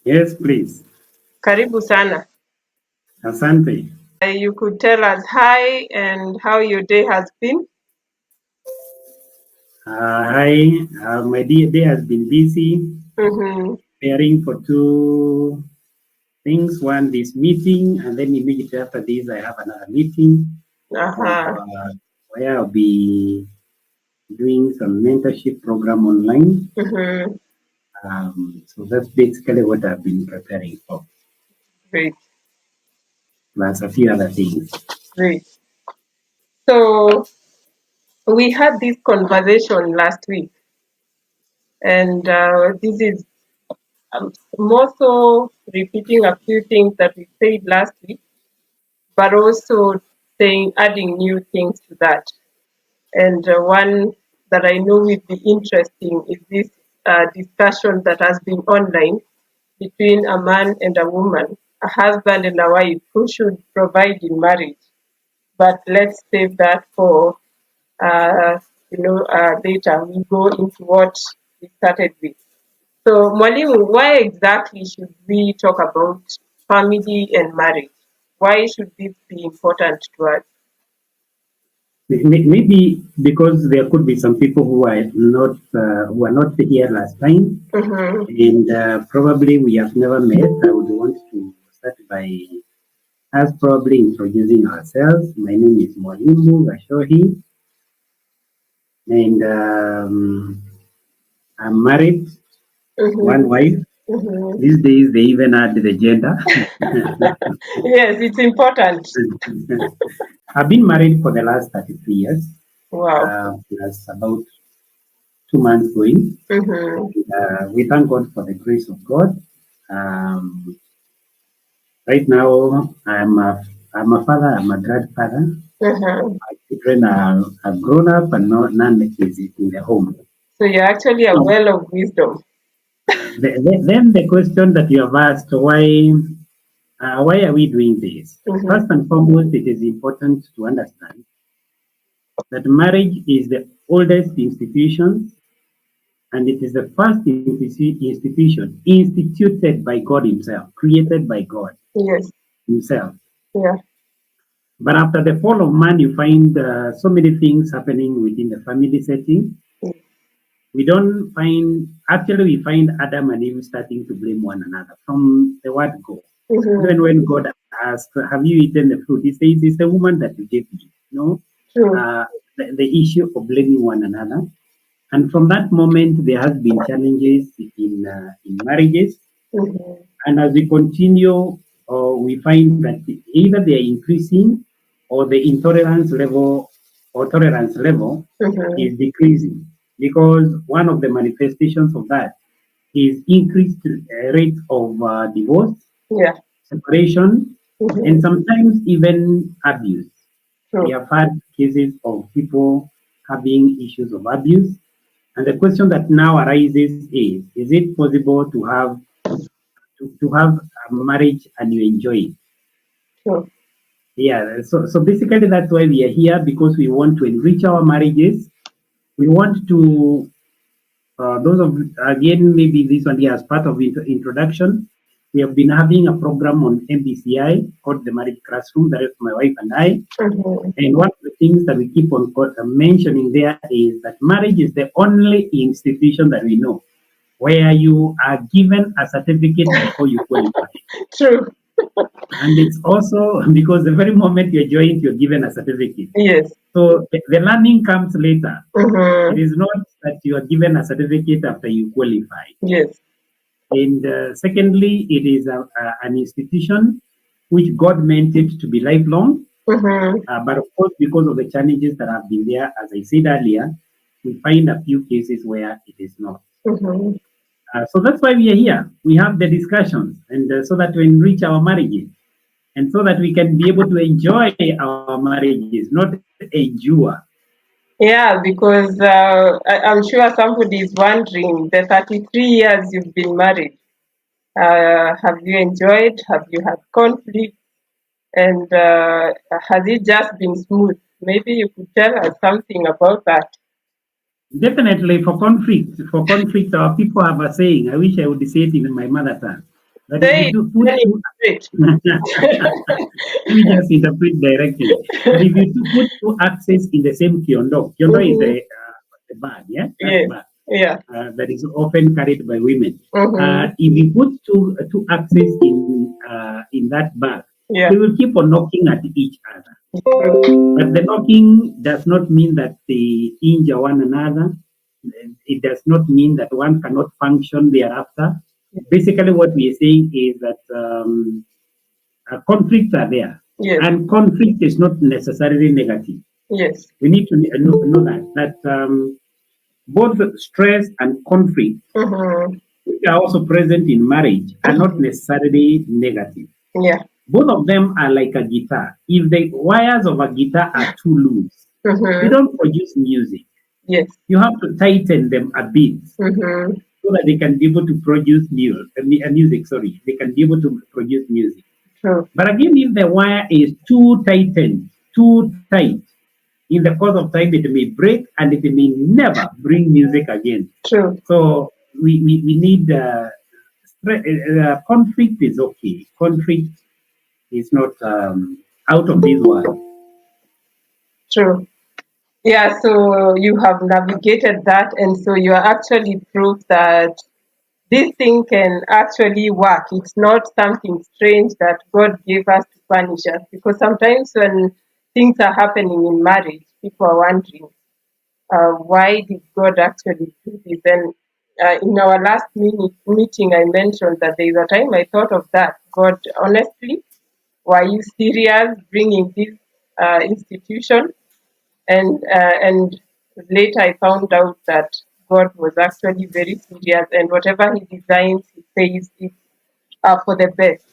Yes, please. Karibu sana. Asante. You could tell us hi and how your day has been. Hi, my day has been busy Mm-hmm. preparing for two things. One, this meeting, and then immediately after this, I have another meeting of Uh-huh. where I'll be doing some mentorship program online. Mm-hmm. So that's basically what I've been preparing for, Great, plus a few other things. great. So we had this conversation last week, and this is more so repeating a few things that we said last week, but also saying adding new things to that. And one that I know will be interesting is this discussion that has been online between a man and a woman, a husband and a wife, who should provide in marriage. But let's save that for later. We go into what we started with. So, Mwalimu, why exactly should we talk about family and marriage? Why should this be important to us? Maybe because there could be some people who are not here last time, Mm-hmm. and probably we have never met. I would want to start by us probably introducing ourselves. My name is Mwalimu Gashohi, and I'm married, one Mm-hmm. wife. Mm-hmm. These days, they even add the gender. Yes, it's important. I've been married for the last 33 years, Wow. plus about 2 months going. Mm-hmm. We thank God for the grace of God. Um, right now, I'm a father, I'm a grandfather. Mm-hmm. My children are grown up and none is in the home. So you're actually a Now, well of wisdom. then the question that you have asked, why are we doing this? Mm-hmm. First and foremost, it is important to understand that marriage is the oldest institution and it is the first institution instituted by God Himself, created by God Yes. Himself. Yeah. But after the fall of man, you find so many things happening within the family setting. We don't find, actually, we find Adam and Eve starting to blame one another from the word go. Mm-hmm. Even when God asked, have you eaten the fruit? He says, it's the woman that you gave me. True. Uh, the issue of blaming one another. And from that moment, there has been challenges in marriages. Mm-hmm. And as we continue, we find that either they are increasing or the intolerance level or tolerance level Mm-hmm. is decreasing because one of the manifestations of that is increased rate of divorce, Yeah. separation, Mm-hmm. and sometimes even abuse. We True. have had cases of people having issues of abuse. And the question that now arises is it possible to have a marriage and you enjoy it? True. Yeah, so basically that's why we are here because we want to enrich our marriages. We want to those of again maybe this one here as part of introduction. We have been having a program on MBCI called the Marriage Classroom. That is my wife and I. Mm-hmm. And one of the things that we keep on mentioning there is that marriage is the only institution that we know where you are given a certificate before you qualify. True. And it's also because the very moment you're joined, you're given a certificate. Yes. So the learning comes later. It Mm-hmm. is not that you are given a certificate after you qualify. Yes. And secondly, it is an institution which God meant it to be lifelong. Mm-hmm. But of course, because of the challenges that have been there, as I said earlier, we find a few cases where it is not. Mm-hmm. So that's why we are here. We have the discussions, and so that we enrich our marriages, and so that we can be able to enjoy our marriages, not endure. Yeah, because I'm sure somebody is wondering the 33 years you've been married. Have you enjoyed? Have you had conflict? And has it just been smooth? Maybe you could tell us something about that. Definitely for conflict, our people have a saying. I wish I would say it in my mother tongue. That if Say you it, do put then two, it's let me just interpret directly. That if you put two axes in the same kyondo is Mm-hmm. the bag, yeah, that Yes. bag Yeah. that is often carried by women. Mm-hmm. If you put two axes in that bag, Yeah. they will keep on knocking at each other. True. But the knocking does not mean that they injure one another. It does not mean that one cannot function thereafter. Basically, what we are saying is that conflicts are there, Yes. and conflict is not necessarily negative. Yes. We need to know that both stress and conflict, Mm-hmm. which are also present in marriage, are not Mm-hmm. necessarily negative. Yeah. Both of them are like a guitar. If the wires of a guitar are too loose, they Mm-hmm. don't produce music. Yes. You have to tighten them a bit Mm-hmm. so that they can be able to produce music. Sorry, they can be able to produce music. True. But again, if the wire is too tightened, too tight, in the course of time, it may break and it may never bring music again. True. So we need conflict is okay. Conflict is not out of this world. True. Yeah, so you have navigated that, and so you are actually proof that this thing can actually work. It's not something strange that God gave us to punish us. Because sometimes when things are happening in marriage, people are wondering, why did God actually do this? And in our last meeting, I mentioned that there is a time I thought of that. God, honestly, were you serious bringing this institution? And later I found out that God was actually very serious, and whatever He designs, He says it's for the best.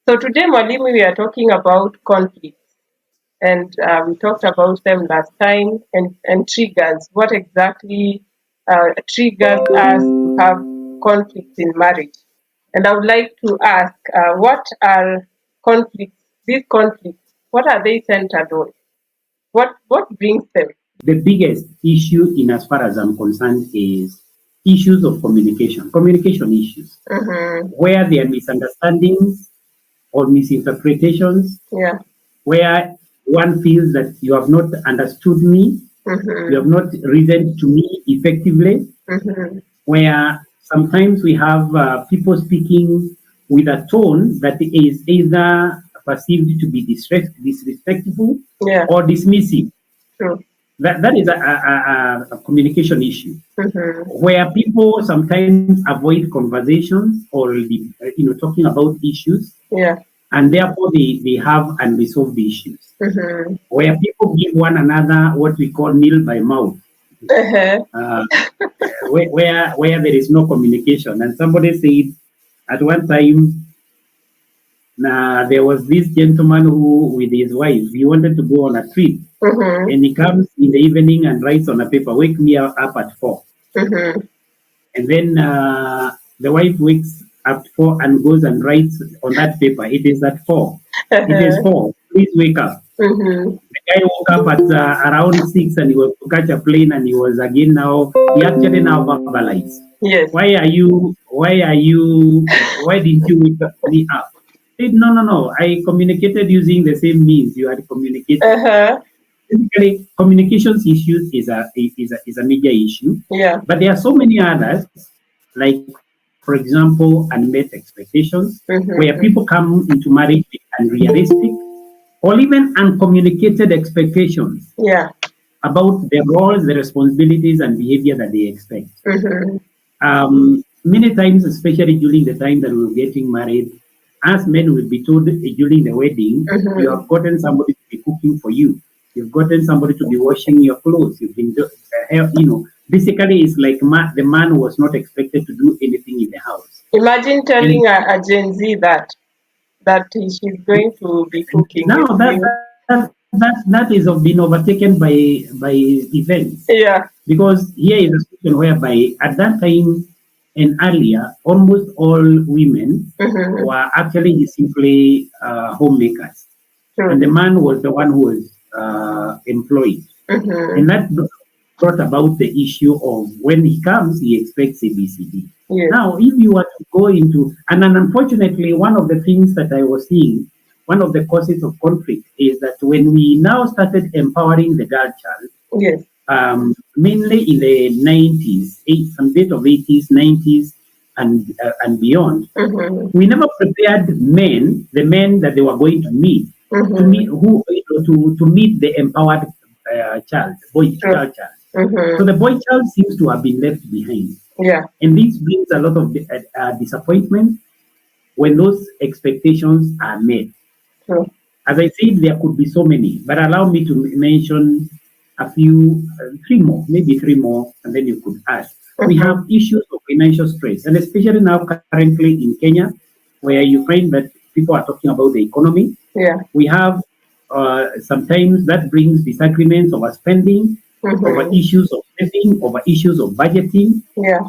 So today, Mwalimu, we are talking about conflicts, and we talked about them last time, and triggers. What exactly triggers us to have conflicts in marriage? And I would like to ask, what are conflicts? These conflicts, what are they centered on? What brings them? The biggest issue, in as far as I'm concerned, is issues of communication issues, Mm-hmm. where there are misunderstandings or misinterpretations, Yeah. where one feels that you have not understood me, you have Mm-hmm. not reasoned to me effectively, Mm-hmm. where sometimes we have people speaking with a tone that is either perceived to be disrespectful Yeah. or dismissive. True. That is a communication issue Mm-hmm. where people sometimes avoid conversations or talking about issues, Yeah. and therefore they have unresolved issues Mm-hmm. where people give one another what we call nil by mouth, Uh-huh. uh, where there is no communication. And somebody said at one time, there was this gentleman who, with his wife, he wanted to go on a trip, Mm-hmm. and he comes in the evening and writes on a paper, "Wake me up at 4." Mm-hmm. And then the wife wakes up 4 and goes and writes on that paper, "It is at 4. It is Uh-huh. 4. Please wake up." Mm-hmm. The guy woke up at around 6 and he was to catch a plane, and he was again now, he actually now verbalized. Yes. Why didn't you wake me up? Said, no, no, no. I communicated using the same means you had communicated. Uh-huh. Basically, communications issues is a major issue, Yeah. but there are so many others, like, for example, unmet expectations, where Mm-hmm. people come into marriage with unrealistic or even uncommunicated expectations Yeah. about the roles, the responsibilities, and behavior that they expect. Mm-hmm. Many times, especially during the time that we were getting married, as men will be told during the wedding, you Mm-hmm. have gotten somebody to be cooking for you. You've gotten somebody to be washing your clothes. You've been, basically, it's like the man was not expected to do anything in the house. Imagine And telling a Gen Z that she's going to be cooking. now It's new. that is been overtaken by events, Yeah. because here is a situation whereby at that time and earlier, almost all women Mm-hmm. were actually simply homemakers, and True. the man was the one who was employed, Mm-hmm. and that brought about the issue of when he comes, he expects ABCD. Yes. Now, if you were to go into, and then unfortunately, one of the things that I was seeing, one of the causes of conflict is that when we now started empowering the girl child, Yes. mainly in the 90s, some bit of 80s, 90s, and beyond, Mm-hmm. we never prepared men, the men that they were going to meet, to Mm-hmm. meet who to meet the empowered child, boy True. girl child. So Mm-hmm. the boy child seems to have been left behind, Yeah. and this brings a lot of disappointment when those expectations are met. True. As I said, there could be so many, but allow me to mention a few, three more, maybe three more, and then you could add. We Mm-hmm. have issues of financial stress, and especially now currently in Kenya, where you find that people are talking about the economy. Yeah. We have sometimes that brings disagreements over spending, over Mm-hmm. issues of saving, over issues of budgeting. Yeah.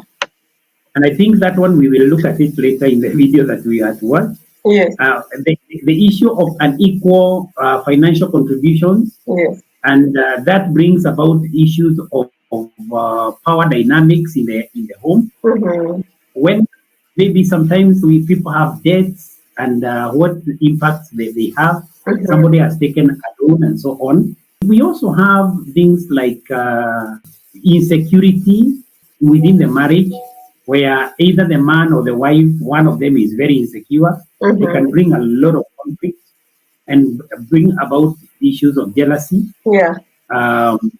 And I think that one we will look at it later in the video that we are to watch. Yes. The issue of unequal financial contributions, Yes. and that brings about issues of power dynamics in the home. Mm-hmm. When maybe sometimes people have debts and what impacts they have. Mm-hmm. Somebody has taken a loan and so on. We also have things like insecurity within the marriage, where either the man or the wife, one of them is very insecure. They can Mm-hmm. bring a lot of conflict and bring about issues of jealousy. Yeah. Um,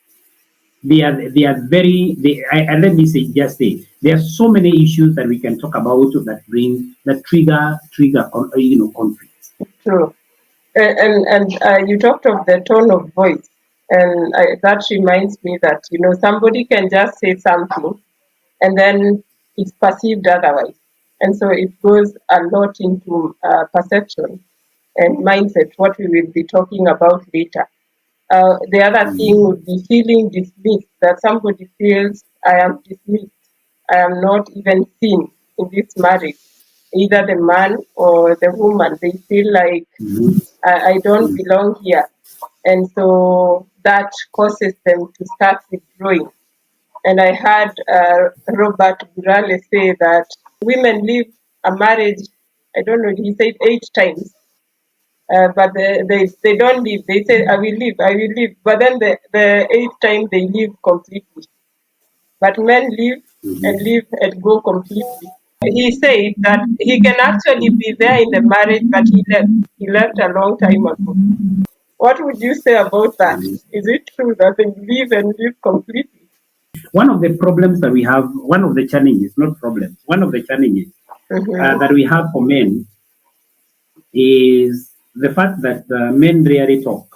they are very and let me say just say there are so many issues that we can talk about that trigger conflicts. True. And you talked of the tone of voice, and that reminds me that somebody can just say something, and then it's perceived otherwise, and so it goes a lot into perception and mindset. What we will be talking about later. The other thing would be feeling dismissed. That somebody feels I am dismissed. I am not even seen in this marriage. Either the man or the woman, they feel like Mhm. I don't belong here. And so that causes them to start withdrawing. And I heard Robert Burale say that women leave a marriage, I don't know, he said 8 times, but they don't leave. They say, I will leave, I will leave. But then the eighth time they leave completely. But men leave and Mhm. leave and go completely. He said that he can actually be there in the marriage, but he left. He left a long time ago. What would you say about that? Mhm. Is it true that they leave and leave completely? One of the problems that we have, one of the challenges, not problems, one of the challenges Mm-hmm. that we have for men is the fact that men rarely talk.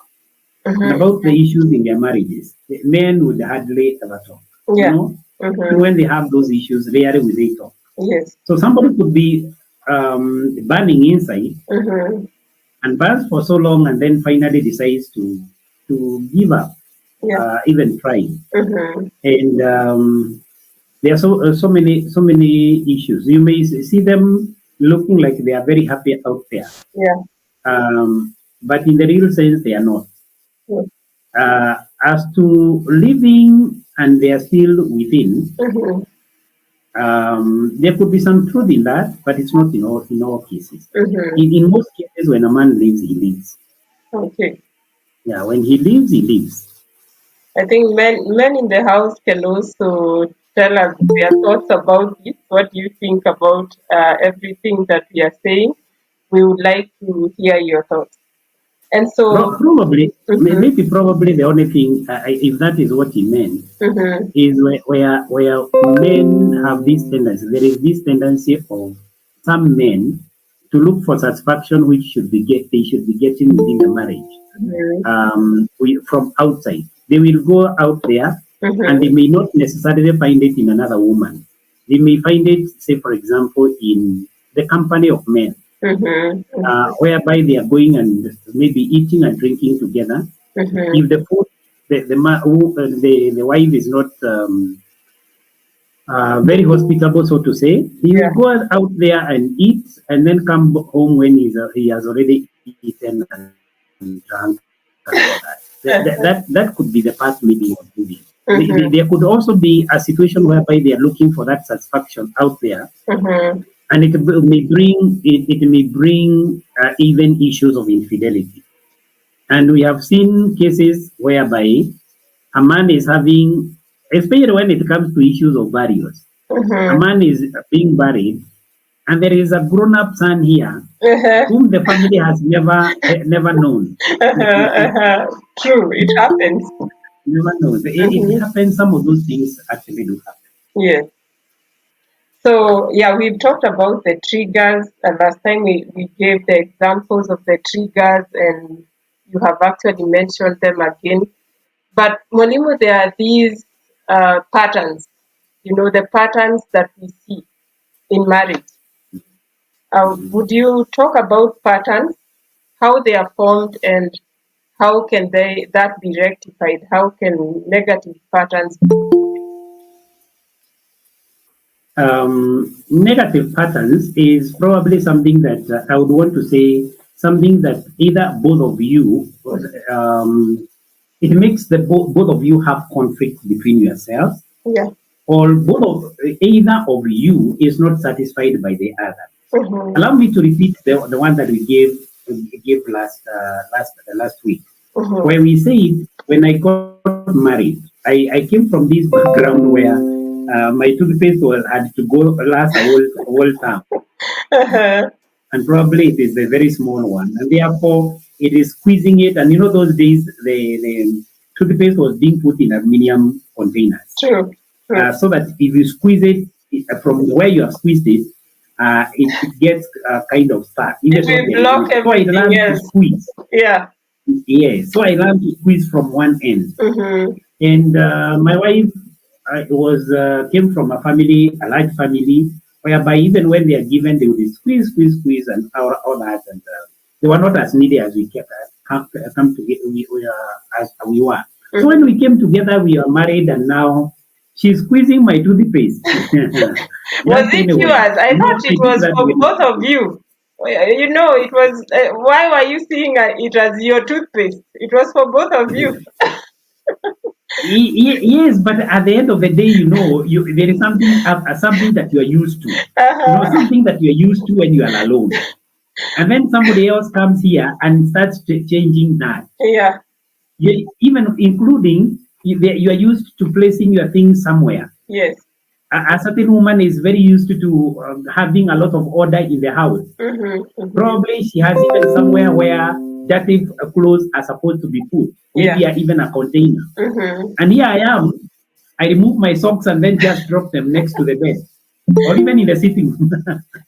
And Mm-hmm. about the issues in their marriages, the men would hardly ever talk. You Yeah. know, even Mm-hmm. when they have those issues, rarely will they talk. Yes. So somebody could be burning inside Mm-hmm. and burns for so long, and then finally decides to give up, Yeah. even trying. Mm-hmm. And there are so many issues. You may see them looking like they are very happy out there, Yeah. but in the real sense, they are not. Yes. As to living and they are still within, Mm-hmm. there could be some truth in that, but it's not in all cases. Mm-hmm. In most cases, when a man lives, he lives. Okay. Yeah, when he lives, he lives. I think men in the house can also tell us their thoughts about this. What do you think about everything that we are saying? We would like to hear your thoughts. And so, Probably, mm-hmm. maybe probably the only thing, if that is what he meant, Mm-hmm. is where men have this tendency. There is this tendency of some men to look for satisfaction which they should be getting within the marriage. Mm-hmm. From outside. They will go out there and they Mm-hmm. may not necessarily find it in another woman. They may find it, say, for example, in the company of men, Mm-hmm. whereby they are going and maybe eating and drinking together. Mm-hmm. If the food, the wife is not very hospitable, so to say, he Yeah. will go out there and eat and then come home when he has already eaten and drunk and all that. That could be the part maybe of moving. There could also be a situation whereby they are looking for that satisfaction out there, and it may bring even issues of infidelity. And we have seen cases whereby a man is having, especially when it comes to issues of burials, a man is being buried, and there is a grown-up son here whom the family has never known. True, it happens. Never knows. It happens. Some of those things actually do happen. Yes. So yeah, we've talked about the triggers, and last time we gave the examples of the triggers, and you have actually mentioned them again. But Mwalimu, there are these patterns, the patterns that we see in marriage. Would you talk about patterns, how they are formed, and how can that be rectified? How can negative patterns? Negative patterns is probably something that I would want to say something that either both of you, it makes the both of you have conflict between yourselves, Yeah. or either of you is not satisfied by the other. Allow me to repeat the one that we gave last week, where we said when I got married, I came from this background where my toothpaste had to go last a whole term, and probably it is a very small one, and therefore it is squeezing it. And those days the toothpaste was being put in aluminum containers, True. so that if you squeeze it from where you have squeezed it, it gets kind of stuck. It will block So I learned to squeeze. Yeah. Yes, so I learned to squeeze from one end. And my wife came from a large family, whereby even when they are given, they would squeeze, and all that, and they were not as needy as we come together. As we were. So when we came together, we are married, and now she's squeezing my toothpaste. Was it yours? I thought it was for both of you. It was. Why were you seeing it as your toothpaste? It was for both of you. Yes, but at the end of the day, there is something that you are used to. Something that you are used to when you are alone, and then somebody else comes here and starts changing that. Yeah. Even including you are used to placing your things somewhere. Yes. A certain woman is very used to having a lot of order in the house. Probably she has even somewhere where dirty clothes are supposed to be put, maybe even a container. And here I am, I remove my socks and then just drop them next to the bed, or even in the sitting room.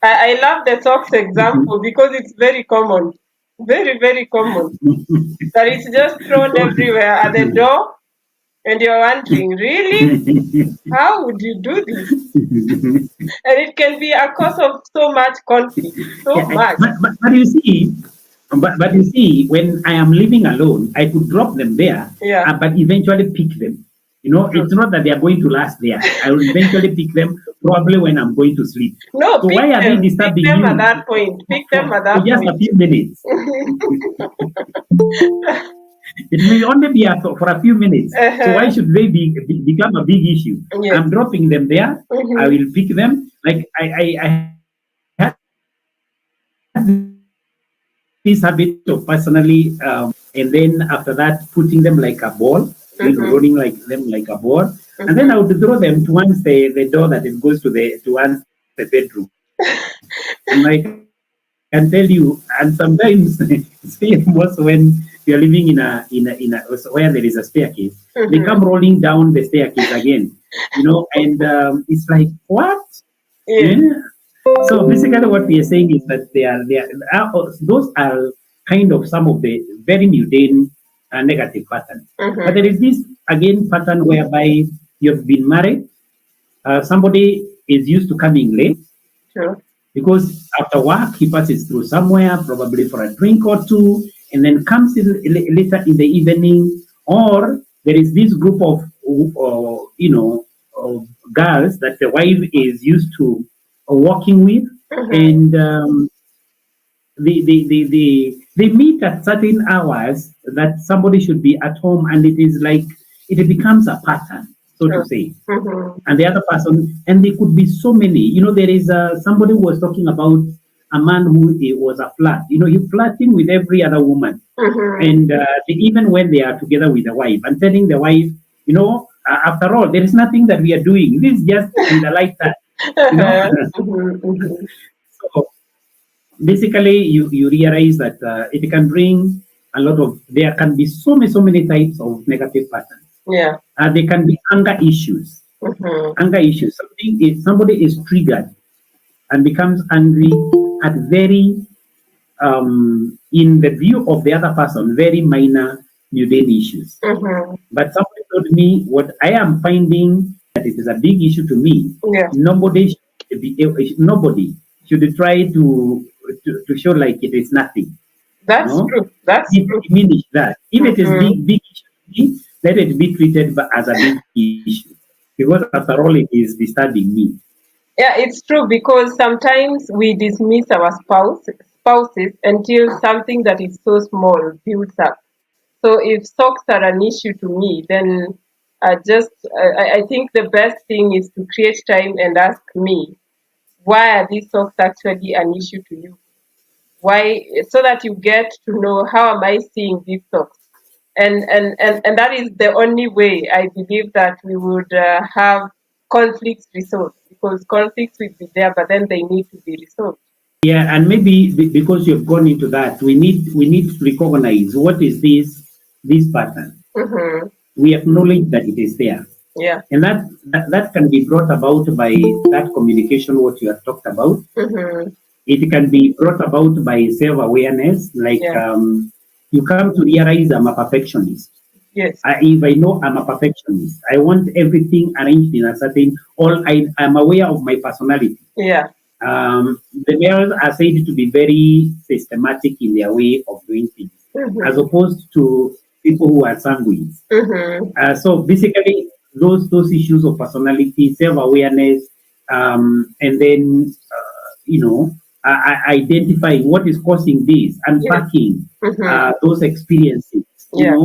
I love the socks example because it's very common, very, very common. That it's just thrown everywhere at the door. And you're wondering, really? How would you do this? And it can be a cause of so much conflict, much. But you see, when I am living alone, I could drop them there, but eventually pick them. It's not that they are going to last there. I will eventually pick them probably when I'm going to sleep. No, so why are they disturbing you? At that point. Pick them at that just point. A few minutes. It may only be for a few minutes. So why should they become a big issue? Yes. I'm dropping them there. I will pick them. Like I had this habit of personally, and then after that, putting them like a ball, rolling them like a ball, and then I would throw them towards the door that it goes towards the bedroom. And I can tell you, and sometimes, especially most when you're living in a where there is a staircase, they come rolling down the staircase again, and it's like, what? Yeah. So basically, what we are saying is that those are kind of some of the very mundane negative patterns. But there is this again pattern whereby you've been married, somebody is used to coming late. Sure. Because after work, he passes through somewhere, probably for a drink or two, and then comes later in the evening. Or there is this group of, girls that the wife is used to working with, and they meet at certain hours that somebody should be at home, and it is like it becomes a pattern. so to True. say, Mm-hmm. and the other person, and there could be so many. There is somebody who was talking about a man who was a flirt. He flirting with every other woman, Mm-hmm. and even when they are together with the wife, and telling the wife, after all, there is nothing that we are doing. This is just with a light touch, you know. Mm-hmm. Mm-hmm. So basically, you realize that it can bring a lot of. There can be so many types of negative patterns. Yeah. There can be anger issues. Mm-hmm. Anger issues. Somebody is triggered and becomes angry at very, in the view of the other person, very minor mundane issues. Mm-hmm. But somebody told me what I am finding that it is a big issue to me. Yeah. Nobody should try to show like it is nothing. That's No, true. That's it true. diminish that. If it is Mm-hmm. big issue to me, let it be treated as a big issue because after all, it is disturbing me. Yeah, it's true because sometimes we dismiss our spouses until something that is so small builds up. So if socks are an issue to me, then I think the best thing is to create time and ask me, why are these socks actually an issue to you? Why, so that you get to know how am I seeing these socks, and that is the only way I believe that we would have conflicts resolved, because conflicts will be there, but then they need to be resolved. Yeah, and maybe because you've gone into that, we need to recognize what is this pattern. Mm-hmm. We acknowledge that it is there, Yeah. and that can be brought about by that communication. What you have talked about, Mm-hmm. it can be brought about by self awareness. Like Yeah. you come to realize I'm a perfectionist. Yes. If I know I'm a perfectionist, I want everything arranged in a certain. I'm aware of my personality. Yeah. The males are said to be very systematic in their way of doing things, as Mm-hmm. opposed to people who are sanguine. Mm-hmm. So basically, those issues of personality, self-awareness, and then identifying what is causing this, Yes. unpacking Mm-hmm. those experiences, Yeah.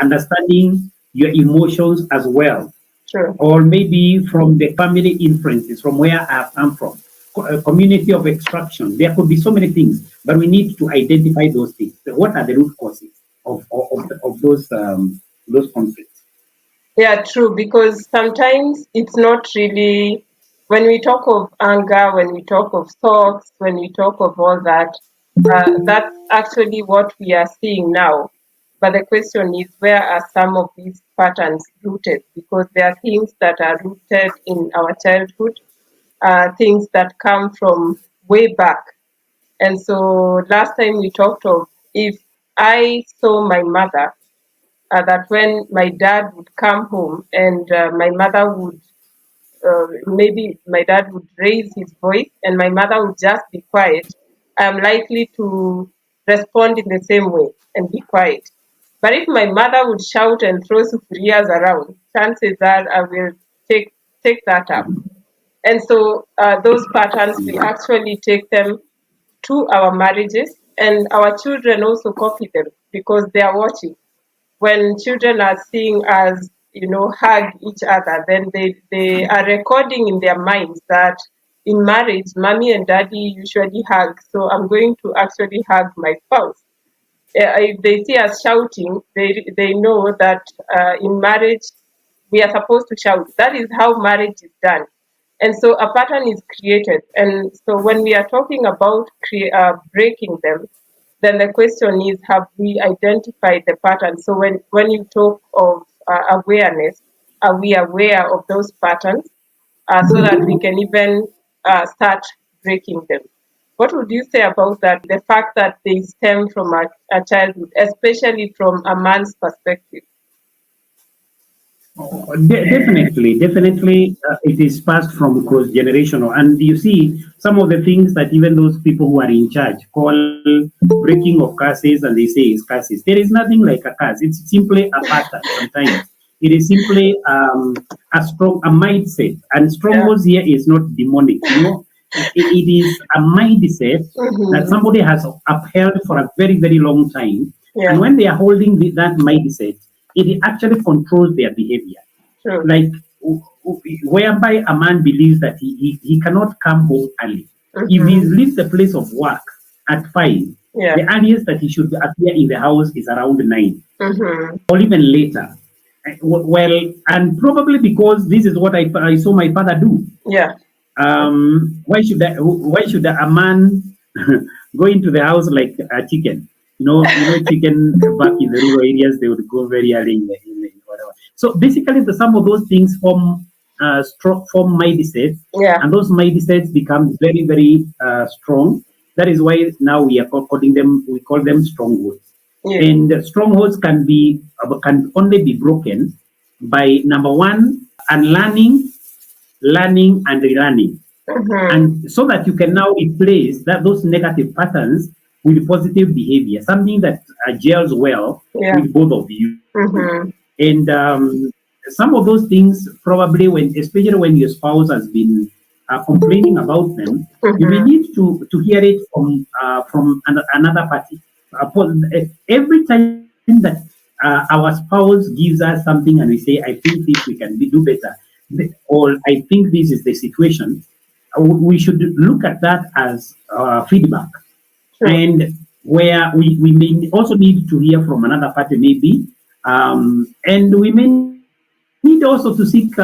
understanding your emotions as well, True. or maybe from the family influences, from where I have come from, a community of extraction. There could be so many things, but we need to identify those things. So what are the root causes of those conflicts? Yeah, true. Because sometimes it's not really, when we talk of anger, when we talk of thoughts, when we talk of all that, that's actually what we are seeing now. But the question is, where are some of these patterns rooted? Because there are things that are rooted in our childhood, things that come from way back. And so last time we talked of, if I saw my mother, that when my dad would come home and my mother would, maybe my dad would raise his voice and my mother would just be quiet, I'm likely to respond in the same way and be quiet. But if my mother would shout and throw sufuriyas around, chances are I will take that up. And so those patterns, we actually take them to our marriages, and our children also copy them because they are watching. When children are seeing us, hug each other, then they are recording in their minds that in marriage, mommy and daddy usually hug, so I'm going to actually hug my spouse. If they see us shouting, they know that in marriage we are supposed to shout. That is how marriage is done. And so a pattern is created. And so when we are talking about breaking them, then the question is, have we identified the pattern? So when you talk of awareness, are we aware of those patterns, so that we can even start breaking them? What would you say about that? The fact that they stem from a childhood, especially from a man's perspective. Definitely, it is passed from cross generational. And you see, some of the things that even those people who are in charge call breaking of curses, and they say it's curses. There is nothing like a curse. It's simply a pattern. Sometimes it is simply a mindset. And Yeah. strongholds here is not demonic. It is a mindset that Mm-hmm. somebody has upheld for a very, very long time. And Yeah. when they are holding that mindset, it actually controls their behavior. True. like whereby a man believes that he cannot come home early. If he leaves the place of work at 5, Yeah. the earliest that he should appear in the house is around 9 Mm-hmm. or even later. Well, and probably because this is what I saw my father do. Yeah. Why should a man go into the house like a chicken? Chicken back in the rural areas, they would go very early in whatever. So basically, some of those things form mindsets, Yeah. and those mindsets become very, very strong. That is why now we are calling them. We call them strongholds. Yeah. And strongholds can only be broken by number one, unlearning, learning, and relearning. Mm-hmm. And so that you can now replace those negative patterns with positive behavior, something that gels well Yeah. with both of you. Mm-hmm. And some of those things, probably especially when your spouse has been complaining about them, you may need to hear it from another party. Every time that our spouse gives us something and we say, "I think this we can do better," or "I think this is the situation," we should look at that as feedback. Sure. And where we may also need to hear from another party, maybe, and we may need also to seek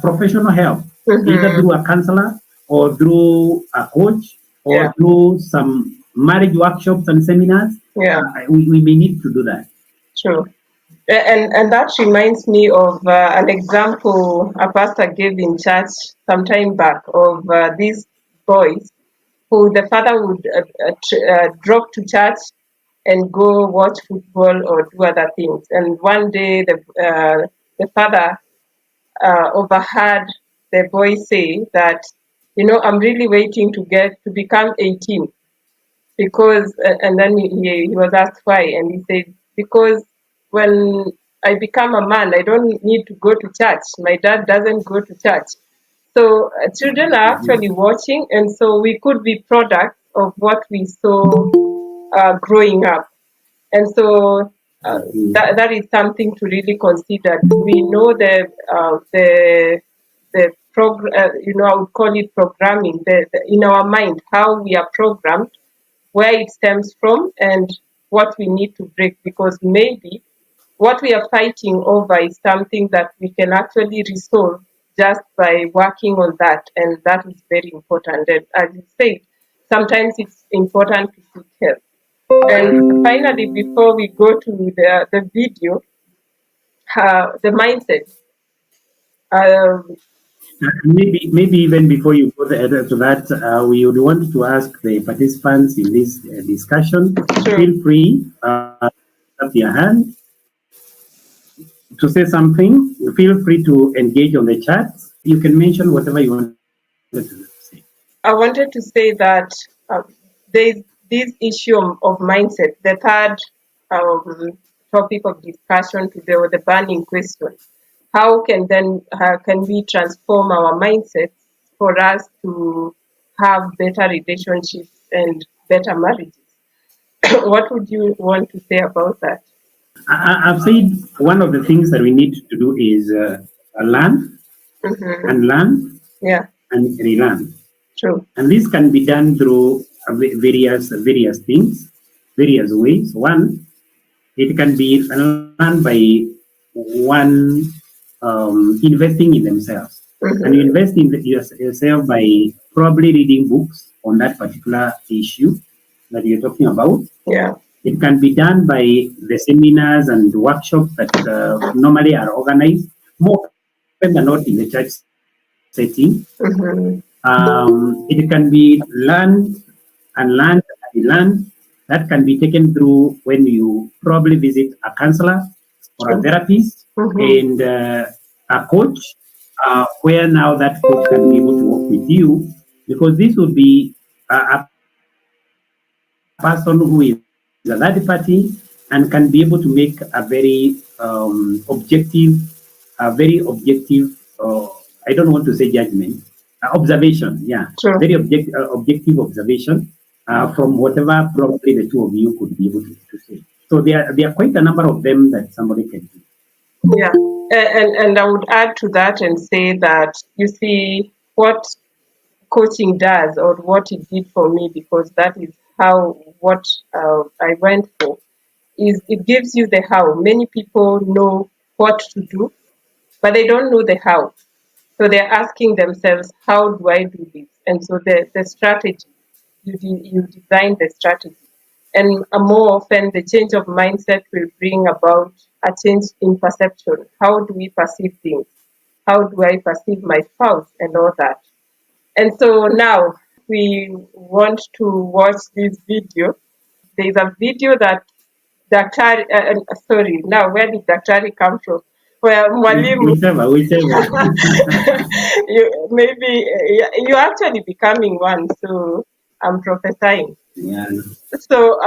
professional help, either through a counselor or through a coach or Yeah. through some marriage workshops and seminars. Yeah. We may need to do that. True. And that reminds me of an example a pastor gave in church some time back of these boys who the father would drop to church and go watch football or do other things. And one day the father overheard the boy say that, I'm really waiting to get to become 18 because, and then he was asked why, and he said, because when I become a man, I don't need to go to church. My dad doesn't go to church. So children are actually watching, and so we could be products of what we saw growing up. And so that is something to really consider. We know I would call it programming, in our mind, how we are programmed, where it stems from, and what we need to break, because maybe what we are fighting over is something that we can actually resolve just by working on that, and that is very important. And as you said, sometimes it's important to seek help. And finally, before we go to the video, the mindset. Um, Maybe even before you go to that, we would want to ask the participants in this discussion. Sure. Feel free up your hand to say something. Feel free to engage on the chat. You can mention whatever you want to say. I wanted to say that there's this issue of mindset, the third topic of discussion today, or the burning question. How can we transform our mindsets for us to have better relationships and better marriages? What would you want to say about that? I've said one of the things that we need to do is learn and learn Yeah, and relearn. true. And this can be done through various things, various ways. One, it can be learned by one investing in themselves. And you invest in yourself by probably reading books on that particular issue that you're talking about. Yeah, It can be done by the seminars and workshops that normally are organized, more often than not in the church setting. It can be learned and learned. That can be taken through when you probably visit a counselor or a therapist and a coach, where now that coach can be able to work with you, because this would be a person who is a third party and can be able to make a very objective, I don't want to say judgment, observation, yeah, true. very objective observation from whatever probably the two of you could be able to say. So there are quite a number of them that somebody can do. Yeah, and I would add to that and say that you see what coaching does or what it did for me, because that is how what I went for, is it gives you the how. Many people know what to do, but they don't know the how. So they're asking themselves, how do I do this? And so the strategy, you design the strategy. And more often, the change of mindset will bring about a change in perception. How do we perceive things? How do I perceive my spouse and all that? And so now we want to watch this video. There's a video that Daktari, sorry, now where did Daktari come from? Well, Mwalimu, Whichever. maybe you're actually becoming one, so I'm prophesying. Yeah. So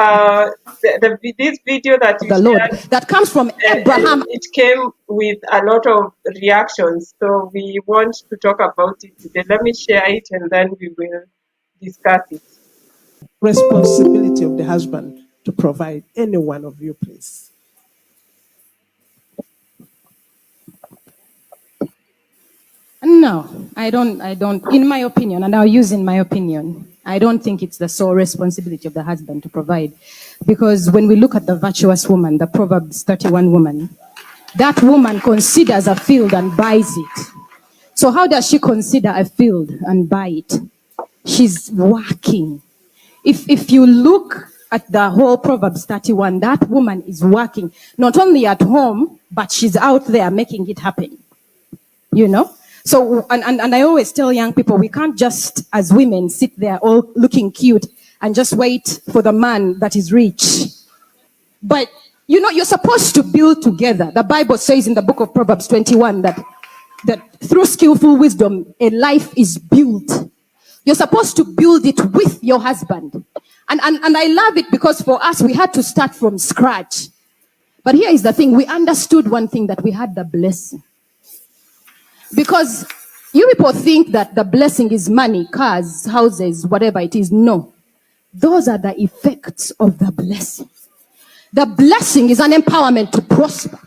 this video that you The Lord shared, that comes from Abraham. it came with a lot of reactions. So we want to talk about it today. Let me share it and then we will discuss it. Responsibility of the husband to provide. Any one of you, please. No, I don't. In my opinion, and I'll use in my opinion, I don't think it's the sole responsibility of the husband to provide. Because when we look at the virtuous woman, the Proverbs 31 woman, that woman considers a field and buys it. So how does she consider a field and buy it? She's working. If you look at the whole Proverbs 31, that woman is working, not only at home, but she's out there making it happen. You know? So, and I always tell young people, we can't just, as women, sit there all looking cute and just wait for the man that is rich. But, you know, you're supposed to build together. The Bible says in the book of Proverbs 21 that through skillful wisdom, a life is built. You're supposed to build it with your husband. And I love it because for us, we had to start from scratch. But here is the thing. We understood one thing, that we had the blessing. Because you people think that the blessing is money, cars, houses, whatever it is. No. Those are the effects of the blessing. The blessing is an empowerment to prosper.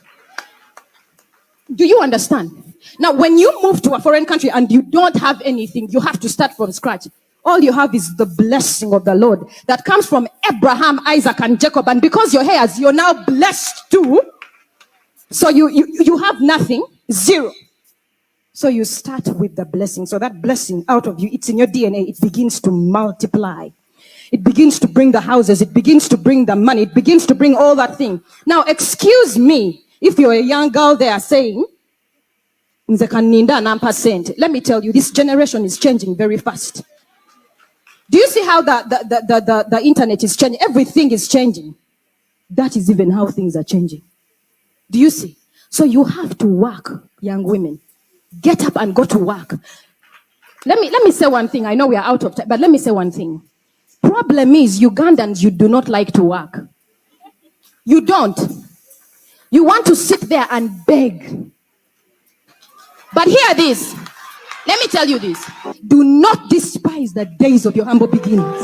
Do you understand? Now, when you move to a foreign country and you don't have anything, you have to start from scratch. All you have is the blessing of the Lord that comes from Abraham, Isaac, and Jacob. And because you're heirs, you're now blessed too. So you have nothing, zero. So you start with the blessing. So that blessing out of you, it's in your DNA. It begins to multiply. It begins to bring the houses. It begins to bring the money. It begins to bring all that thing. Now, excuse me, if you're a young girl there saying, let me tell you, this generation is changing very fast. Do you see how the internet is changing? Everything is changing. That is even how things are changing. Do you see? So you have to work, young women. Get up and go to work. Let me say one thing. I know we are out of time, but let me say one thing. Problem is, Ugandans, you do not like to work. You don't. You want to sit there and beg. But hear this. Let me tell you this. Do not despise the days of your humble beginnings.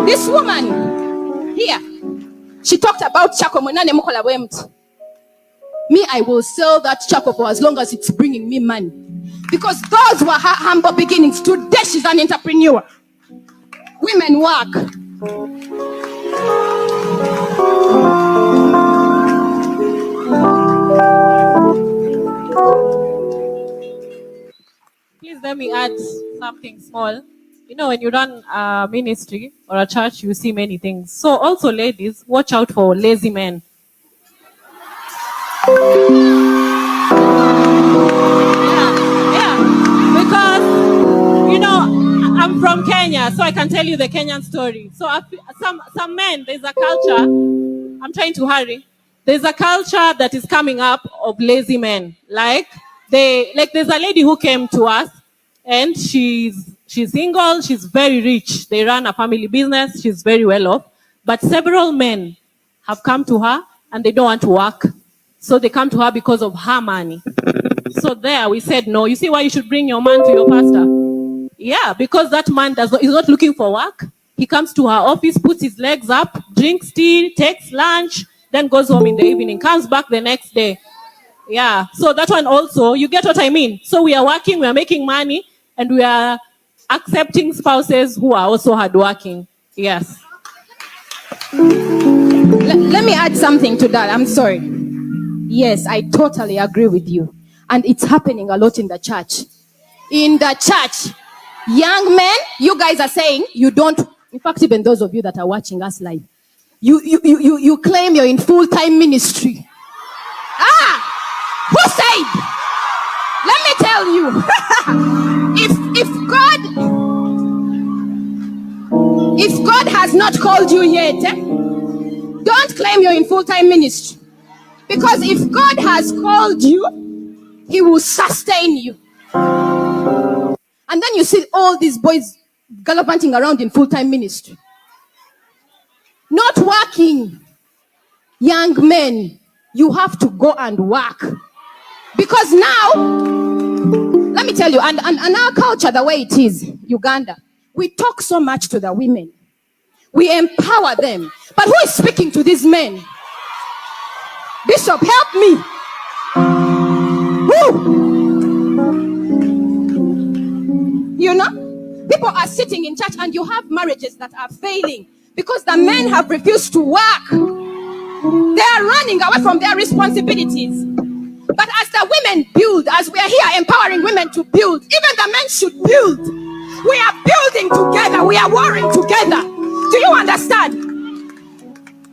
This woman here, she talked about chako. Me, I will sell that chako for as long as it's bringing me money. Because those were her humble beginnings. Today, she's an entrepreneur. Women work. Please let me add something small. You know, when you run a ministry or a church, you see many things. So also, ladies, watch out for lazy men. Yeah, because, you know, I'm from Kenya, so I can tell you the Kenyan story. So some men, there's a culture, I'm trying to hurry. There's a culture that is coming up of lazy men. Like there's a lady who came to us, and she's single, she's very rich. They run a family business, she's very well off. But several men have come to her and they don't want to work. So they come to her because of her money. So there we said, no, you see why you should bring your man to your pastor? Yeah, because that man is not looking for work. He comes to her office, puts his legs up, drinks tea, takes lunch, then goes home in the evening, comes back the next day. Yeah, so that one also, you get what I mean? So we are working, we are making money, and we are accepting spouses who are also hardworking. Yes. Let me add something to that. I'm sorry. Yes, I totally agree with you. And it's happening a lot in the church. In the church, young men, you guys are saying you don't, in fact, even those of you that are watching us live, you claim you're in full-time ministry. Who said? Let me tell you, if God has not called you yet, don't claim you're in full-time ministry. Because if God has called you, he will sustain you. And then you see all these boys gallivanting around in full-time ministry. Not working. Young men, you have to go and work. Because now, let me tell you, and our culture, the way it is, Uganda, we talk so much to the women. We empower them. But who is speaking to these men? Bishop, help me. Who? You know, people are sitting in church and you have marriages that are failing because the men have refused to work. They are running away from their responsibilities. But as the women build, as we are here empowering women to build, even the men should build. We are building together. We are warring together. Do you understand?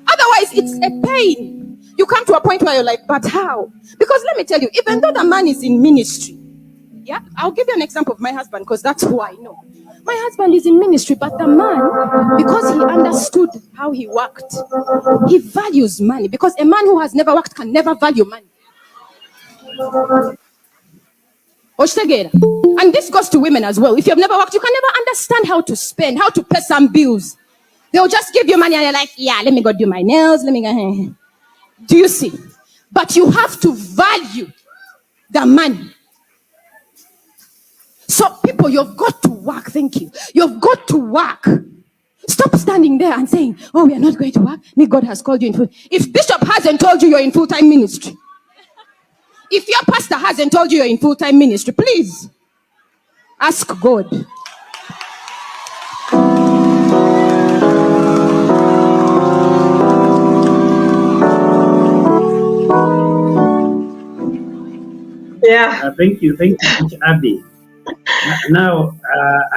Otherwise, it's a pain. You come to a point where you're like, but how? Because let me tell you, even though the man is in ministry, yeah, I'll give you an example of my husband because that's who I know. My husband is in ministry, but the man, because he understood how he worked, he values money. Because a man who has never worked can never value money. And this goes to women as well. If you've never worked, you can never understand how to spend, how to pay some bills. They'll just give you money and you're like, yeah, let me go do my nails. Let me go. Do you see? But you have to value the money. So people, you've got to work. Thank you. You've got to work. Stop standing there and saying, oh, we are not going to work. Me, God has called you in full. If Bishop hasn't told you you're in full-time ministry, if your pastor hasn't told you you're in full-time ministry, please ask God. Yeah. Thank you, Coach Abby. Now,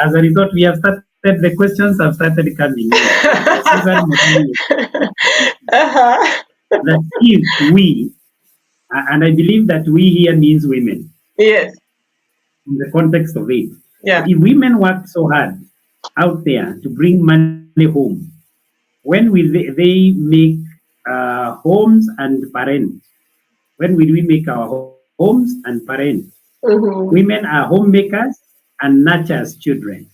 as a result, we have started, the questions have started coming in. Uh-huh. That if we, and I believe that we here means women, Yes. in the context of it. Yeah. If women work so hard out there to bring money home, when will they make homes and parents? When will we make our homes and parents? Mm-hmm. Women are homemakers and nurtures children.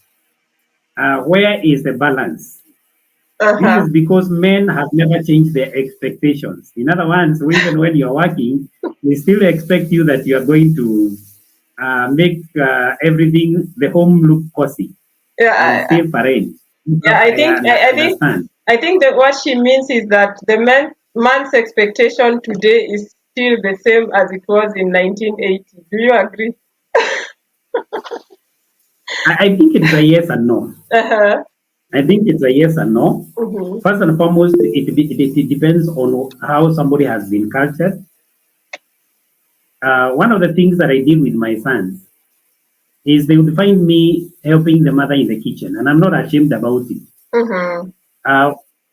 Where is the balance? Uh-huh. This is because men have never changed their expectations. In other words, even when you're working, they still expect you that you are going to make everything, the home look cozy. Yeah. And still parent. Yeah, I think that what she means is that the man's expectation today is still the same as it was in 1980. Do you agree? I think it's a yes and no. Uh-huh. I think it's a yes and no. Mm-hmm. First and foremost, it depends on how somebody has been cultured. One of the things that I did with my sons is they would find me helping the mother in the kitchen, and I'm not ashamed about it. Mm-hmm.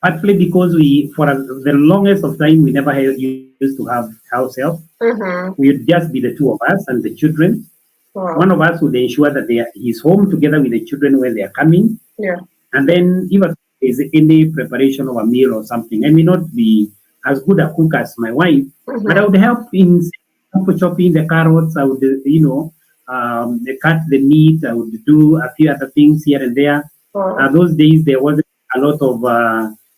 Partly because for the longest of time, we never used to have house help. Mm-hmm. We would just be the two of us and the children. Wow. One of us would ensure that he's home together with the children when they are coming. Yeah. And then if there is any preparation of a meal or something, I may not be as good a cook as my wife, Mm-hmm. but I would help in chopping the carrots. I would, cut the meat. I would do a few other things here and there. Wow. Those days, there wasn't a lot of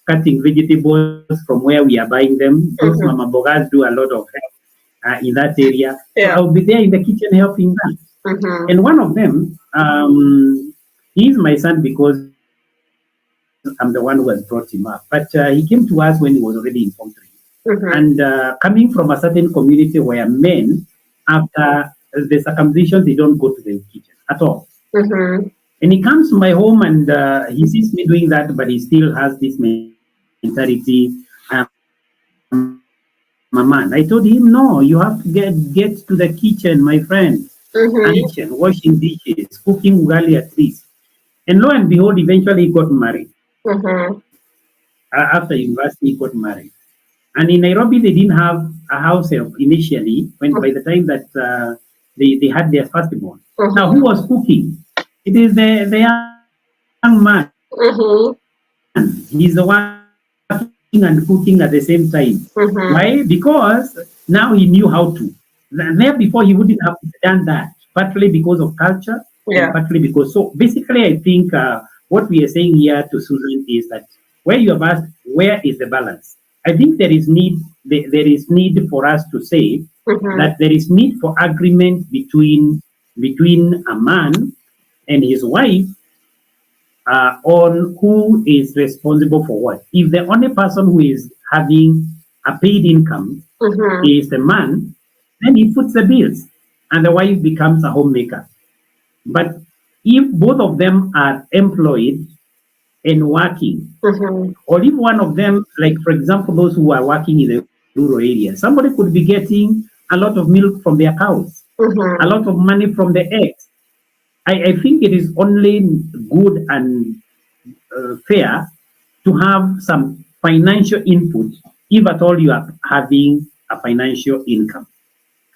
cutting vegetables from where we are buying them. Those Mm-hmm. mama bogas do a lot of help in that area. Yeah. So I would be there in the kitchen helping them. Mm-hmm. And one of them, he's my son because I'm the one who has brought him up. But he came to us when he was already in Form 3. And coming from a certain community where men, after the circumcision, they don't go to the kitchen at all. And he comes to my home and he sees me doing that, but he still has this mentality. I'm a man. I told him, no, you have to get to the kitchen, my friend. Kitchen, washing dishes, cooking ugali at least. And lo and behold, eventually he got married. After university, he got married. And in Nairobi, they didn't have a house help initially, when by the time that they had their firstborn. Now, who was cooking? It is the young man. He's the one cooking and cooking at the same time. Why? Because now he knew how to. There before he wouldn't have done that, partly because of culture, and partly because. So basically, I think what we are saying here to Susan is that where you have asked, where is the balance? I think there is need. There is need for us to say that there is need for agreement between a man and his wife on who is responsible for what. If the only person who is having a paid income is the man, then he puts the bills and the wife becomes a homemaker. But if both of them are employed and working, or if one of them, like for example, those who are working in the rural area, somebody could be getting a lot of milk from their cows, a lot of money from the eggs. I think it is only good and fair to have some financial input if at all you are having a financial income.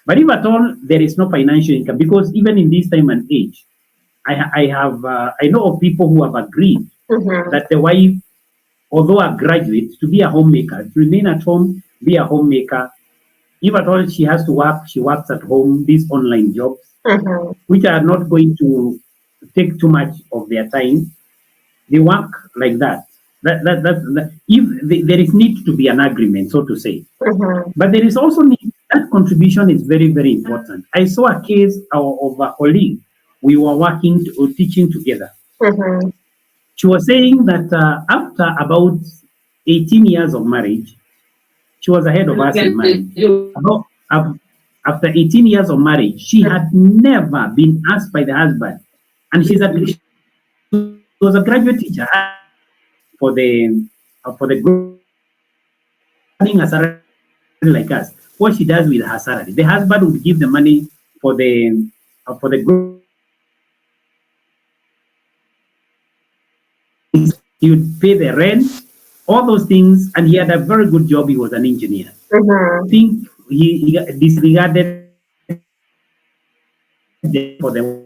But if at all there is no financial income, because even in this time and age, I know of people who have agreed that the wife, although a graduate, to be a homemaker, to remain at home, be a homemaker. If at all she has to work, she works at home, these online jobs, which are not going to take too much of their time. They work like that. If there is need to be an agreement, so to say. But there is also need, that contribution is very, very important. I saw a case of a colleague. We were working or teaching together. She was saying that after about 18 years of marriage, she was ahead of us in marriage. After 18 years of marriage, she had never been asked by the husband, and she was a graduate teacher for the earning a salary like us. What she does with her salary, the husband would give the money for the he would pay the rent, all those things, and he had a very good job. He was an engineer. I think he disregarded for the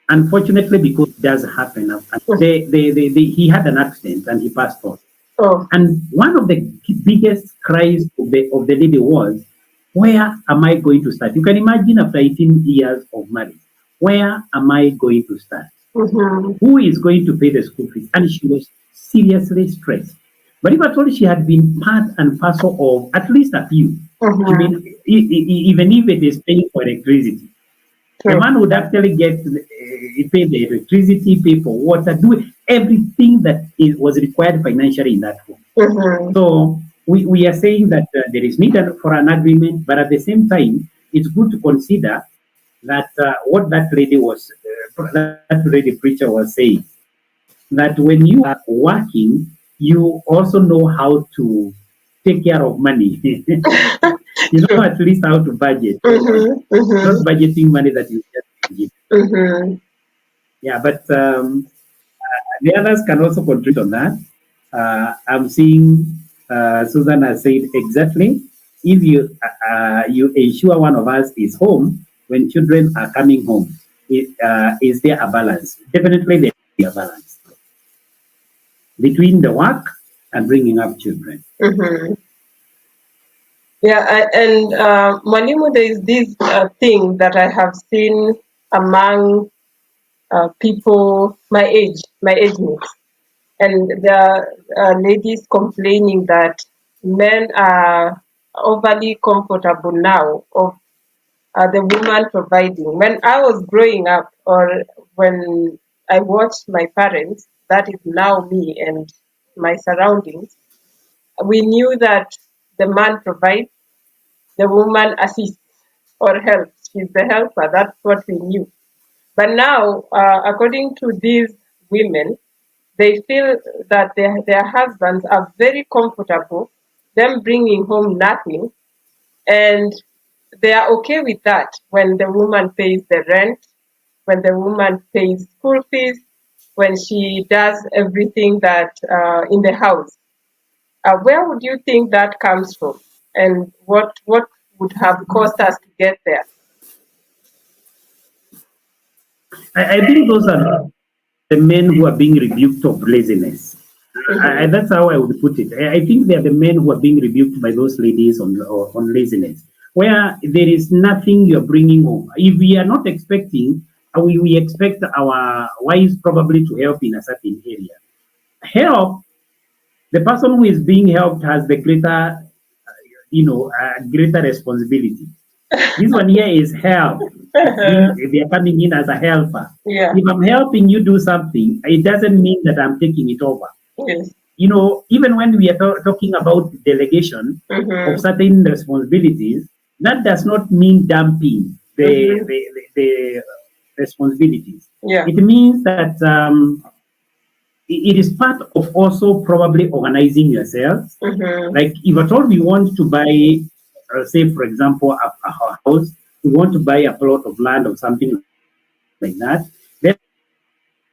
unfortunately, because it does happen. He had an accident and he passed on. And one of the biggest cries of the lady was, where am I going to start? You can imagine after 18 years of marriage, where am I going to start? Who is going to pay the school fees? And she was seriously stressed. But if at all she had been part and parcel of at least a few, I mean, even if it is paying for electricity, the man would actually pay the electricity, pay for water, do everything that was required financially in that home. So we are saying that there is need for an agreement, but at the same time, it's good to consider that what that lady preacher was saying, that when you are working, you also know how to take care of money. You know at least how to budget. Not budgeting money that you just give. Yeah, but the others can also contribute on that. I'm seeing Susan has said exactly. If you ensure one of us is home when children are coming home, is there a balance? Definitely there is a balance between the work and bringing up children. Yeah, and Mwalimu, there is this thing that I have seen among people my age mates, and there are ladies complaining that men are overly comfortable now of the woman providing. When I was growing up, or when I watched my parents, that is now me and my surroundings, we knew that the man provides, the woman assists or helps. She's the helper. That's what we knew. But now, according to these women, they feel that their husbands are very comfortable, them bringing home nothing, and they are okay with that when the woman pays the rent, when the woman pays school fees, when she does everything that in the house. Where would you think that comes from, and what would have caused us to get there? I think those are the men who are being rebuked of laziness. Mhm. That's how I would put it. I think they are the men who are being rebuked by those ladies on laziness, where there is nothing you're bringing home. If we are not expecting, we expect our wives probably to help in a certain area. Help, the person who is being helped has the greater, greater responsibility. This one here is help. They are coming in as a helper. Yeah. If I'm helping you do something, it doesn't mean that I'm taking it over. Yes. Even when we are talking about delegation of Mm-hmm. certain responsibilities, that does not mean dumping Mm-hmm. the responsibilities. Yeah. It means that it is part of also probably organizing yourself. Mm-hmm. Like if at all we want to buy, say for example, a house, we want to buy a plot of land or something like that, then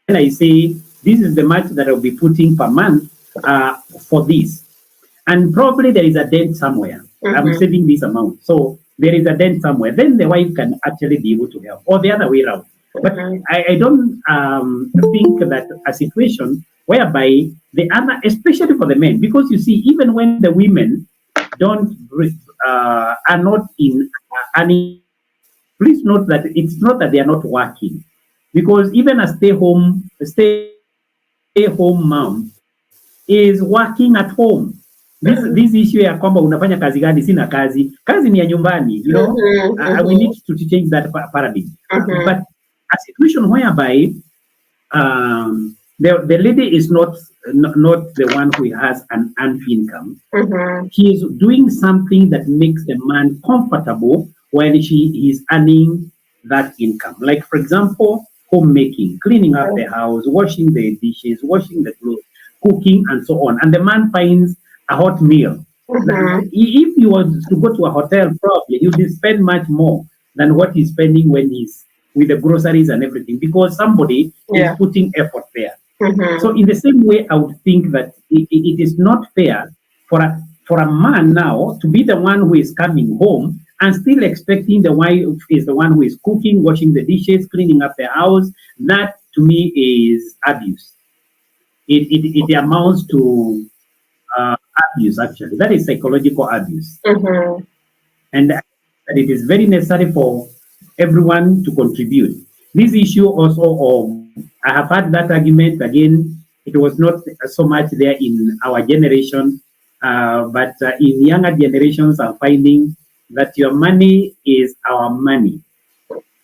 I say this is the much that I'll be putting per month for this. And probably there is a dent somewhere. I'm Mm-hmm. saving this amount. So there is a dent somewhere. Then the wife can actually be able to help, or the other way around. But Mm-hmm. I don't think that a situation whereby the other, especially for the men, because you see, even when the women don't are not in earning, please note that it's not that they are not working, because even a stay home mom is working at home. This issue ya kwamba unafanya kazi gani, sina kazi ni ya nyumbani, we need Mm-hmm. to change that paradigm. Mm-hmm. But a situation whereby the lady is not the one who has an earned income. Mm-hmm. He is doing something that makes the man comfortable while she is earning that income. Like, for example, homemaking, cleaning up the house, washing the dishes, washing the clothes, cooking, and so on. And the man finds a hot meal. Mm-hmm. If he was to go to a hotel, probably he would spend much more than what he's spending when he's with the groceries and everything, because somebody is Yeah. putting effort there. Mm-hmm. So in the same way, I would think that it is not fair for a man now to be the one who is coming home and still expecting the wife is the one who is cooking, washing the dishes, cleaning up the house. That to me is abuse. It amounts to abuse, actually. That is psychological abuse. Mm-hmm. And that it is very necessary for everyone to contribute. This issue also of, I have had that argument again, it was not so much there in our generation, but in younger generations, I'm finding that your money is our money,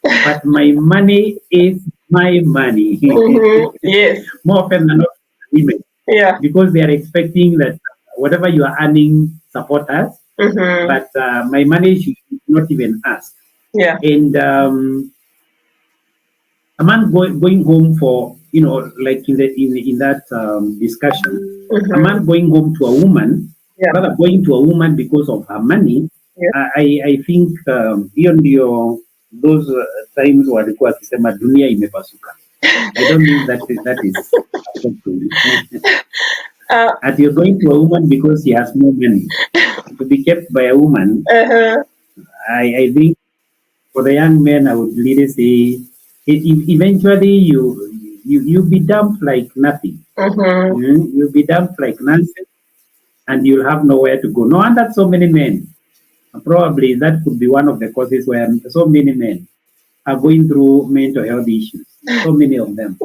but my money is my money. Mm-hmm. Yes. More often than not, women, Yeah. because they are expecting that whatever you are earning, support us, Mm-hmm. but my money should not even ask. Yeah. And a man going home for, like in that discussion, a Mm-hmm. man going home to a woman, Yeah. rather going to a woman because of her money, Yeah. I think hiyo ndio those times walikuwa wakisema dunia imepasuka. I don't think that is acceptable. Uh, That you're going to a woman because she has more money. To be kept by a woman, uh-huh. I think for the young men, I would really say, eventually you'll be dumped like nothing. Mm-hmm. You'll be dumped like nonsense, and you'll have nowhere to go. No wonder so many men. Probably that could be one of the causes where so many men are going through mental health issues. So many of them.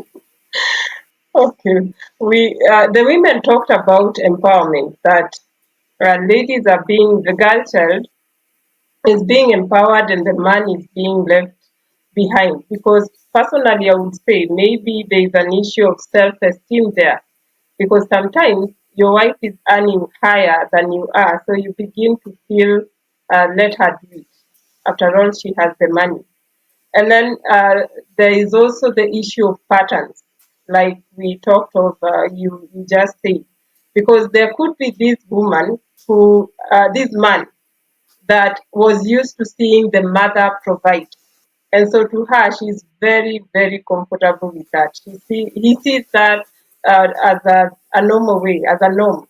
Okay. The women talked about empowerment, that ladies are being, the girl child is being empowered and the man is being left behind. Because personally, I would say maybe there is an issue of self esteem there. Because sometimes your wife is earning higher than you are, so you begin to feel, let her do it. After all, she has the money. And then there is also the issue of patterns, like we talked of, you just said, because there could be this woman who, this man that was used to seeing the mother provide. And so to her, she's very, very comfortable with that. He sees that as a normal way, as a norm.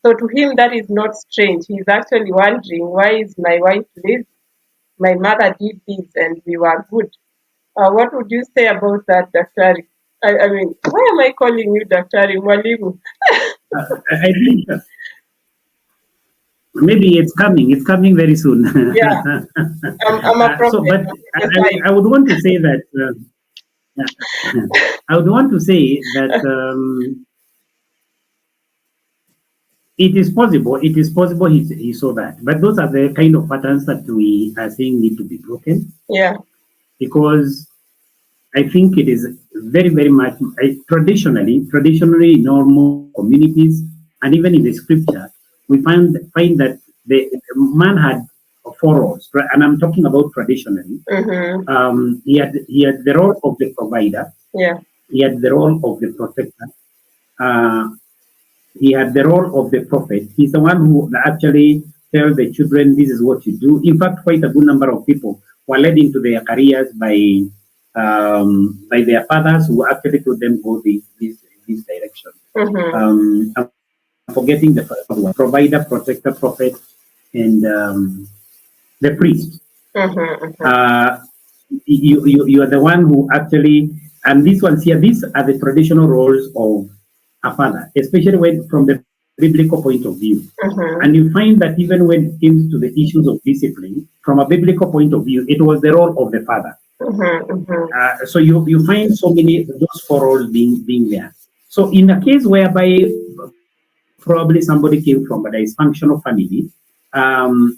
So to him, that is not strange. He's actually wondering, why is my wife lazy? My mother did this and we were good. What would you say about that, Daktari? I mean, why am I calling you Daktari Mwalimu? I think maybe it's coming. It's coming very soon. Yeah, I'm a prophet. But I would want to say that. Yeah, I would want to say that it is possible. It is possible he saw that, but those are the kind of patterns that we are saying need to be broken. Yeah. Because I think it is very, very much traditionally in normal communities and even in the scripture, we find that the man had four roles, and I'm talking about traditionally. Mm-hmm. He had the role of the provider. Yeah. He had the role of the protector. He had the role of the prophet. He's the one who actually tells the children, this is what you do. In fact, quite a good number of people were led into their careers by their fathers who actually told them go this direction. Mm-hmm. I'm forgetting the first one: provider, protector, prophet, and the priest. Mm-hmm. You are the one who actually, and these ones here, these are the traditional roles of a father, especially when from the biblical point of view. Mm-hmm. And you find that even when it comes to the issues of discipline, from a biblical point of view, it was the role of the father. Mm-hmm. Mm-hmm. So you find so many those four roles being there. So in a case whereby probably somebody came from a dysfunctional family, and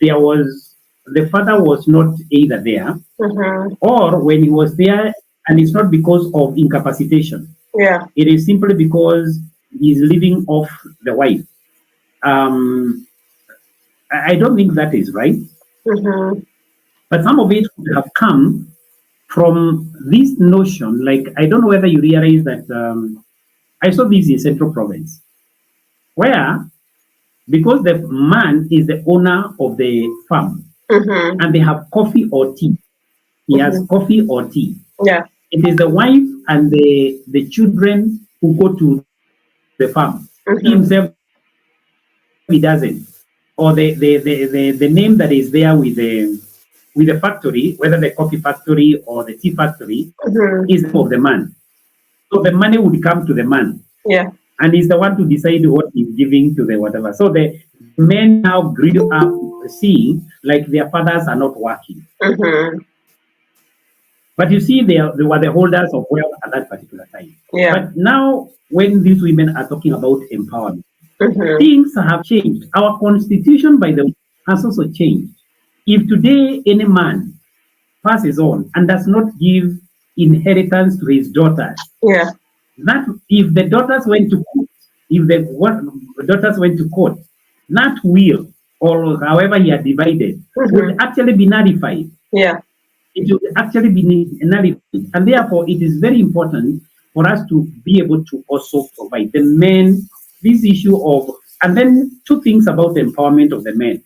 the father was not either there, Mm-hmm. or when he was there, and it's not because of incapacitation. Yeah. It is simply because he's living off the wife. I don't think that is right. Mm-hmm. But some of it would have come from this notion. Like, I don't know whether you realize that I saw this in Central Province, where because the man is the owner of the farm, Mm-hmm. and they have coffee or tea. He has coffee or tea. Yeah. It is the wife and the children who go to the farm. Mm-hmm. He himself, he doesn't. Or the name that is there with the factory, whether the coffee factory or the tea factory, Mm-hmm. is of the man. So the money would come to the man. Yeah. And he's the one to decide what he's giving to the whatever. So the men now grew up seeing like their fathers are not working. Mm-hmm. But you see, they were the holders of wealth at that particular time. Yeah. But now, when these women are talking about empowerment, Mm-hmm. things have changed. Our constitution, by the way, has also changed. If today any man passes on and does not give inheritance to his daughters, Yeah. that if the daughters went to court, daughters went to court, that will, or however he had divided, would actually be nullified. Yeah. It will actually be nullified. And therefore, it is very important for us to be able to also provide the men this issue of, and then two things about the empowerment of the men.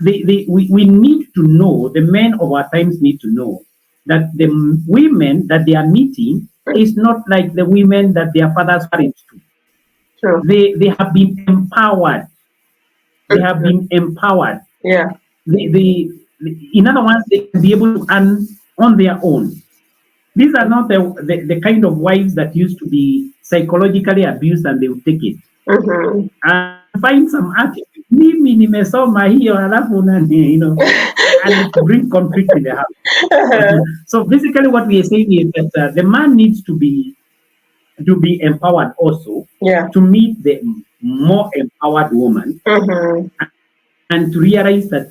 We need to know, the men of our times need to know that the women that they are meeting is not like the women that their fathers married to. True. They have been empowered. They have been empowered. Yeah. In other words, they can be able to earn on their own. These are not the kind of wives that used to be psychologically abused and they would take it. Mm-hmm. And find some attitude. Mimi nimesoma hiyo halafu nani, and bring conflict in the house. So basically what we are saying is that the man needs to be empowered also, Yeah. to meet the more empowered woman, Mm-hmm. and to realize that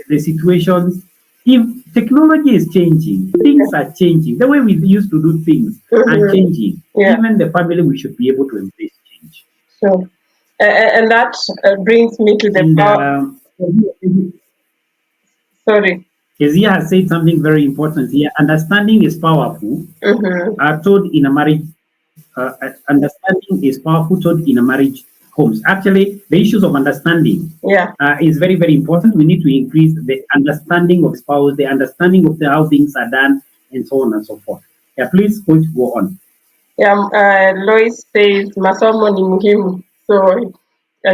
the situations, if technology is changing, things are changing. The way we used to do things are changing. Yeah. Even the family, we should be able to embrace change. So, and that brings me to the And power. Sorry. Kezia has said something very important here. Understanding is powerful. Told in a marriage, understanding is powerful. Told in a marriage homes. Actually, the issues of understanding Yeah. Is very, very important. We need to increase the understanding of spouse, the understanding of how things are done, and so on and so forth. Yeah, please, Coach, go on. Yeah, Lois says masomo ni muhimu. So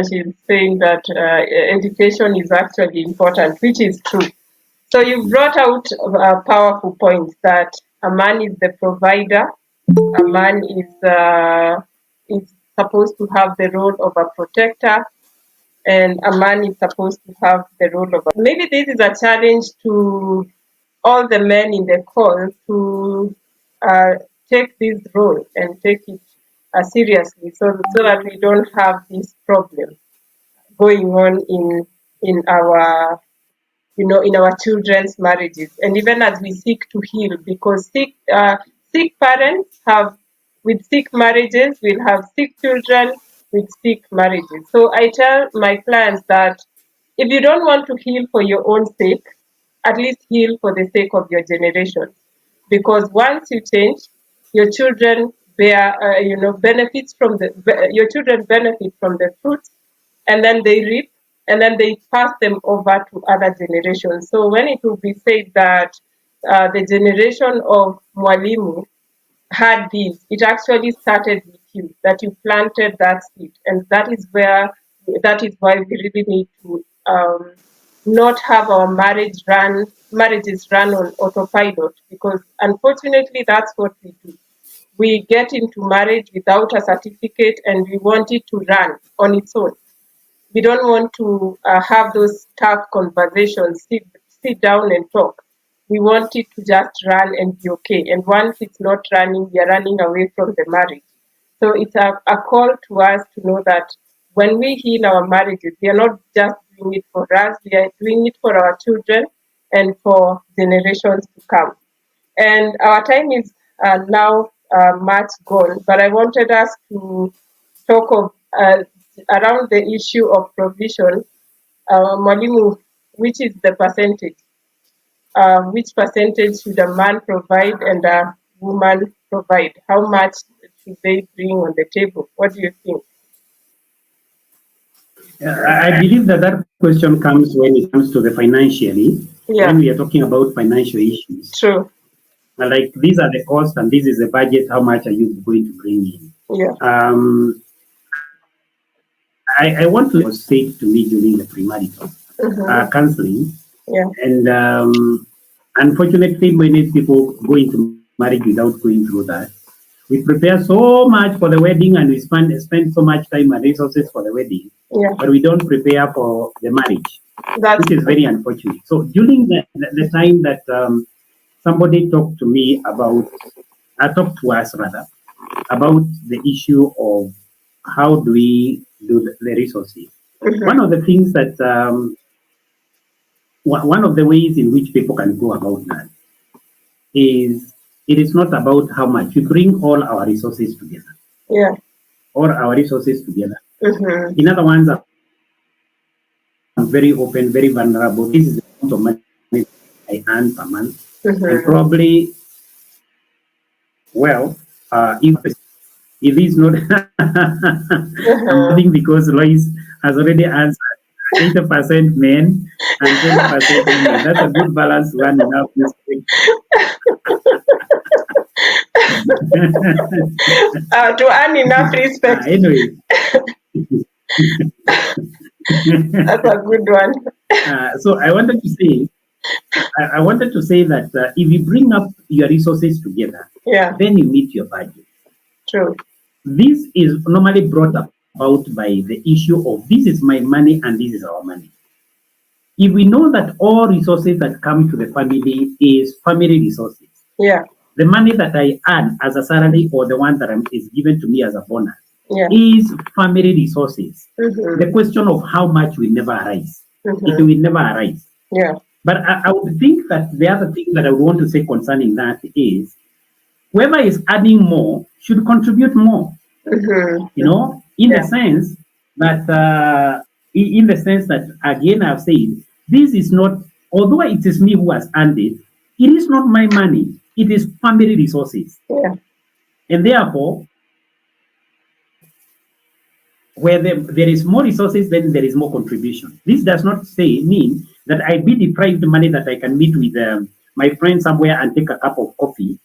she's saying that education is actually important, which is true. So you brought out a powerful point that a man is the provider, a man is supposed to have the role of a protector, and a man is supposed to have the role of maybe this is a challenge to all the men in the call to take this role and take it seriously so that we don't have this problem going on in our in our children's marriages, and even as we seek to heal, because sick parents have with sick marriages, we'll have sick children with sick marriages. So I tell my clients that if you don't want to heal for your own sake, at least heal for the sake of your generation, because once you change, your children bear benefits from the your children benefit from the fruits, and then they reap, and then they pass them over to other generations. So when it will be said that the generation of Mwalimu had this, it actually started with you, that you planted that seed. And that is why we really need to not have our marriages run on autopilot, because unfortunately that's what we do. We get into marriage without a certificate and we want it to run on its own. We don't want to have those tough conversations, sit down and talk. We want it to just run and be okay. And once it's not running, we are running away from the marriage. So it's a call to us to know that when we heal our marriages, we are not just doing it for us, we are doing it for our children and for generations to come. And our time is now much gone, but I wanted us to talk of around the issue of provision. Mwalimu, which is the percentage? Which percentage should a man provide and a woman provide? How much should they bring on the table? What do you think? I believe that question comes when it comes to the financially, Yeah, when we are talking about financial issues. true. Like these are the costs and this is the budget, how much are you going to bring in? Yeah. I want to say to me during the premarital counseling, Yeah. and unfortunately, many people go into marriage without going through that. We prepare so much for the wedding and we spend so much time and resources for the wedding, Yeah. but we don't prepare for the marriage, That's which is very unfortunate. So during the time that somebody talked to me about, talked to us rather, about the issue of how do we do the resources. One of the things that, one of the ways in which people can go about that is it is not about how much. We bring all our resources together. yeah. All our resources together. Mm-hmm. In other words, I'm very open, very vulnerable. This is the amount of money I earn per month. And probably, well, if it's not, I'm laughing because Lois has already answered 80% men and 20% women. That's a good balance one enough. To earn enough respect. Anyway. That's a good one. So I wanted to say that if you bring up your resources together, Yeah, then you meet your budget. true. This is normally brought about by the issue of this is my money and this is our money. If we know that all resources that come to the family is family resources, Yeah, the money that I earn as a salary or the one that is given to me as a bonus yeah. is family resources. Mm-hmm. The question of how much will never arise. Mm-hmm. It will never arise. Yeah, But I would think that the other thing that I would want to say concerning that is whoever is adding more should contribute more. mm-hmm. You know, in Yeah. the sense that, again, I've said, this is not, although it is me who has earned it, it is not my money. It is family resources. Yeah. And therefore, where there is more resources, then there is more contribution. This does not mean that I be deprived the money that I can meet with my friend somewhere and take a cup of coffee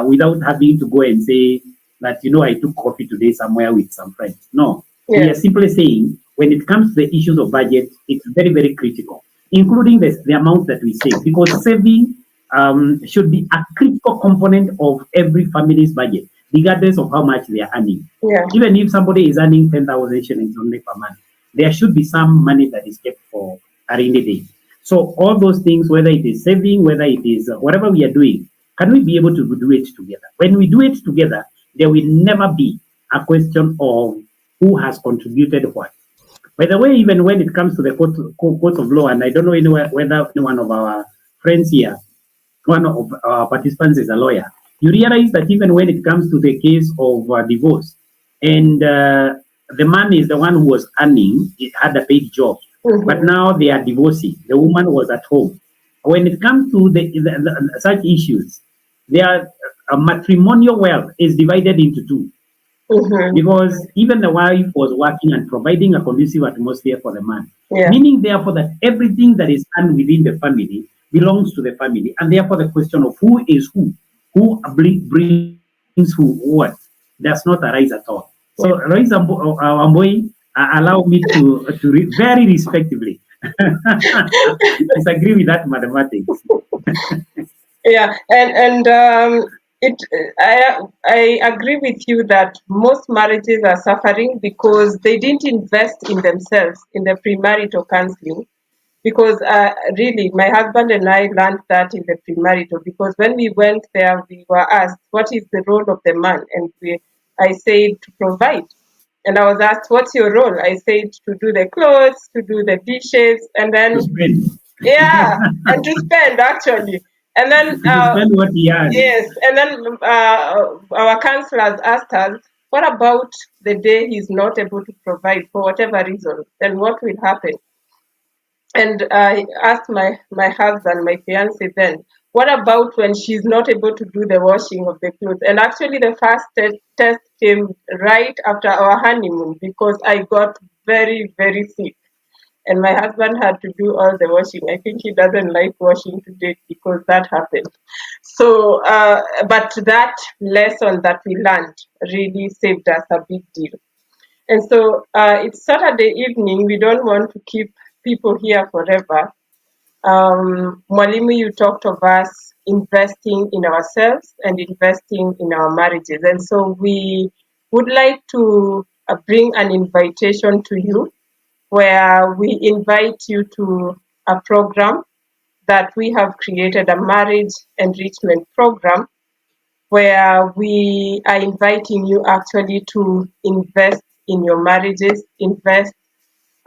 without having to go and say that, I took coffee today somewhere with some friends. No, we are simply saying when it comes to the issues of budget, it's very, very critical, including the amount that we save, because saving should be a critical component of every family's budget, regardless of how much they are earning. Yeah. Even if somebody is earning 10,000 shillings only per month, there should be some money that is kept for a rainy day. So all those things, whether it is saving, whether it is whatever we are doing, can we be able to do it together? When we do it together, there will never be a question of who has contributed what. By the way, even when it comes to the courts of law, and I don't know whether any one of our friends here, one of our participants is a lawyer, you realize that even when it comes to the case of divorce, and the man is the one who was earning, he had a paid job, but now they are divorcing. The woman was at home. When it comes to such issues, their matrimonial wealth is divided into two. Because even the wife was working and providing a conducive atmosphere for the man. Meaning, therefore, that everything that is done within the family belongs to the family. And therefore, the question of who is who brings who what, does not arise at all. So, Royce Amboy, allow me to very respectively disagree with that mathematics. Yeah, and I agree with you that most marriages are suffering because they didn't invest in themselves in the premarital counseling. Because really, my husband and I learned that in the premarital, because when we went there, we were asked, what is the role of the man? And I said, to provide. And I was asked, what's your role? I said, to do the clothes, to do the dishes, and then... To spend. Yeah, and to spend, actually. And then... to spend what he has. Yes, and then our counselors asked us, what about the day he's not able to provide for whatever reason? Then what will happen? And I asked my husband, my fiance then, what about when she's not able to do the washing of the clothes? And actually the first test came right after our honeymoon because I got very, very sick. And my husband had to do all the washing. I think he doesn't like washing today because that happened. So, but that lesson that we learned really saved us a big deal. And so it's Saturday evening. We don't want to keep people here forever. Mwalimu, you talked of us investing in ourselves and investing in our marriages. And so we would like to bring an invitation to you where we invite you to a program that we have created, a marriage enrichment program, where we are inviting you actually to invest in your marriages, invest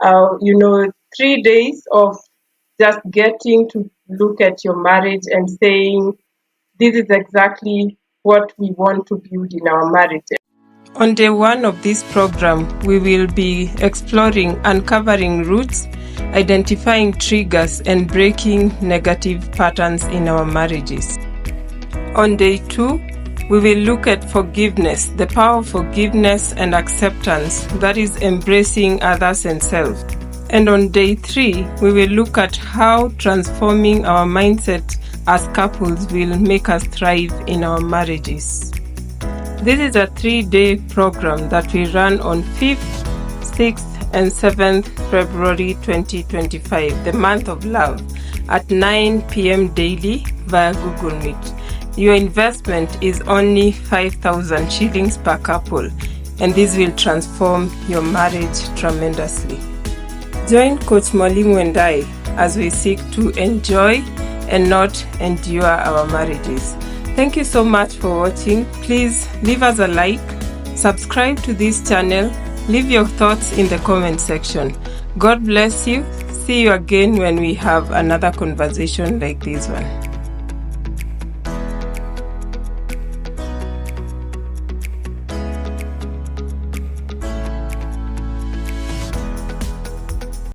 3 days of just getting to look at your marriage and saying, this is exactly what we want to build in our marriage. On day one of this program, we will be exploring uncovering roots, identifying triggers, and breaking negative patterns in our marriages. On day two, we will look at forgiveness, the power of forgiveness and acceptance, that is embracing others and self. And on day 3, we will look at how transforming our mindset as couples will make us thrive in our marriages. This is a 3-day program that we run on 5th, 6th, and 7th February 2025, the month of love, at 9 p.m. daily via Google Meet. Your investment is only 5,000 shillings per couple, and this will transform your marriage tremendously. Join Coach Mwalimu and I as we seek to enjoy and not endure our marriages. Thank you so much for watching. Please leave us a like, subscribe to this channel, leave your thoughts in the comment section. God bless you. See you again when we have another conversation like this one.